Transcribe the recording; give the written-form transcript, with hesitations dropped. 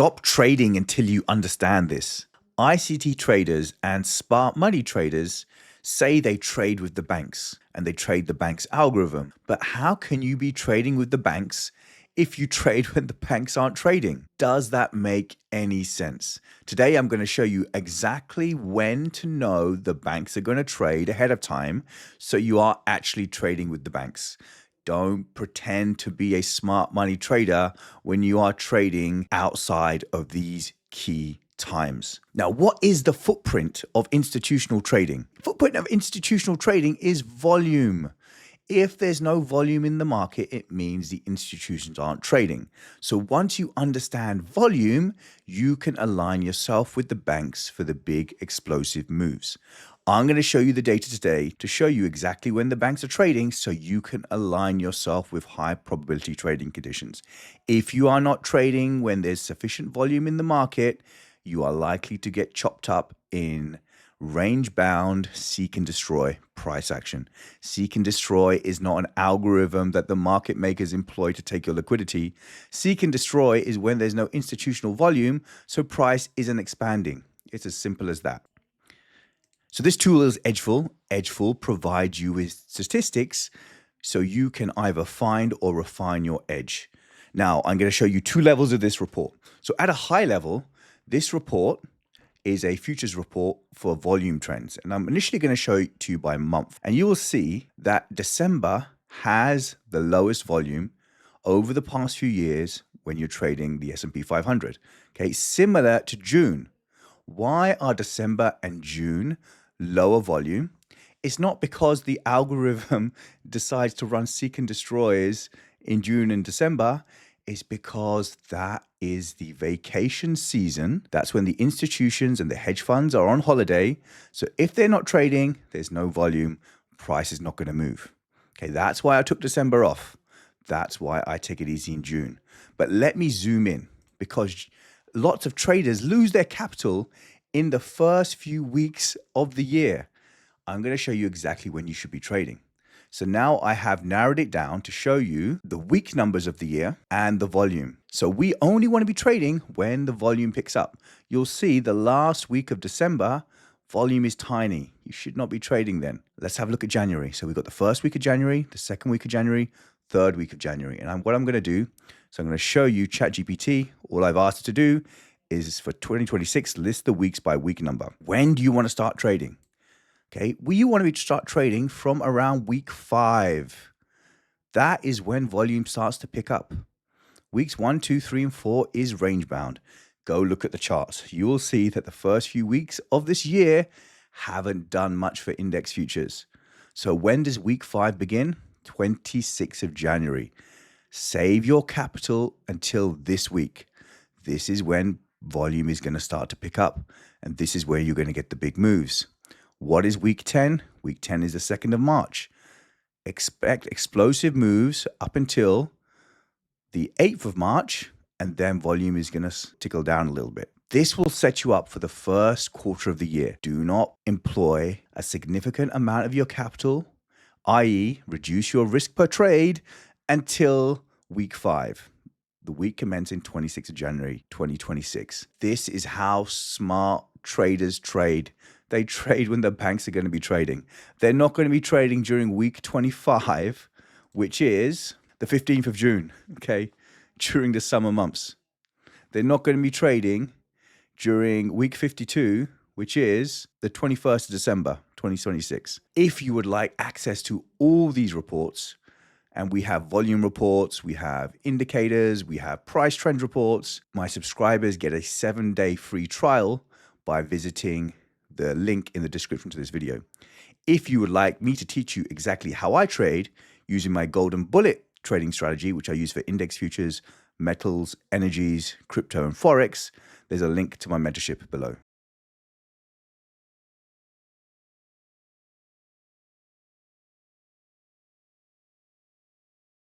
Stop trading until you understand this. ICT traders and smart money traders say they trade with the banks and they trade the bank's algorithm. But how can you be trading with the banks if you trade when the banks aren't trading? Does that make any sense? Today, I'm going to show you exactly when to know the banks are going to trade ahead of time so you are actually trading with the banks. Don't pretend to be a smart money trader when you are trading outside of these key times. Now, what is the footprint of institutional trading? Footprint of institutional trading is volume. If there's no volume in the market, it means the institutions aren't trading. So once you understand volume, you can align yourself with the banks for the big explosive moves. I'm going to show you the data today to show you exactly when the banks are trading so you can align yourself with high probability trading conditions. If you are not trading when there's sufficient volume in the market, you are likely to get chopped up in range-bound seek and destroy price action. Seek and destroy is not an algorithm that the market makers employ to take your liquidity. Seek and destroy is when there's no institutional volume, so price isn't expanding. It's as simple as that. So this tool is Edgeful. Edgeful provides you with statistics so you can either find or refine your edge. Now, I'm going to show you two levels of this report. So at a high level, this report is a futures report for volume trends. And I'm initially going to show it to you by month. And you will see that December has the lowest volume over the past few years when you're trading the S&P 500. Okay, similar to June. Why are December and June lower volume? It's not because the algorithm decides to run seek and destroys in June and December. It's because that is the vacation season. That's when the institutions and the hedge funds are on holiday. So if they're not trading, there's no volume, price is not going to move. Okay, that's why I took December off. That's why I take it easy in June. But let me zoom in because lots of traders lose their capital in the first few weeks of the year. I'm going to show you exactly when you should be trading. So now I have narrowed it down to show you the week numbers of the year and the volume. So we only want to be trading when the volume picks up. You'll see the last week of December, volume is tiny. You should not be trading then. Let's have a look at January. So we've got the first week of January, the second week of January, third week of January. And what I'm going to do, so I'm going to show you ChatGPT. All I've asked it to do is for 2026, list the weeks by week number. When do you want to start trading? Okay, you want to start trading from around week 5. That is when volume starts to pick up. Weeks 1, 2, 3, and 4 is range bound. Go look at the charts. You will see that the first few weeks of this year haven't done much for index futures. So when does week 5 begin? 26th of January. Save your capital until this week. This is when volume is going to start to pick up. And this is where you're going to get the big moves. What is week 10? Week 10 is the 2nd of March. Expect explosive moves up until the 8th of March, and then volume is going to tickle down a little bit. This will set you up for the first quarter of the year. Do not employ a significant amount of your capital, i.e. reduce your risk per trade until week 5. The week commencing 26th of January, 2026. This is how smart traders trade. They trade when the banks are going to be trading. They're not going to be trading during week 25, which is the 15th of June, okay, during the summer months. They're not going to be trading during week 52, which is the 21st of December, 2026. If you would like access to all these reports, and we have volume reports, we have indicators, we have price trend reports, my subscribers get a 7-day free trial by visiting the link in the description to this video. If you would like me to teach you exactly how I trade using my golden bullet trading strategy, which I use for index futures, metals, energies, crypto, and Forex, there's a link to my mentorship below.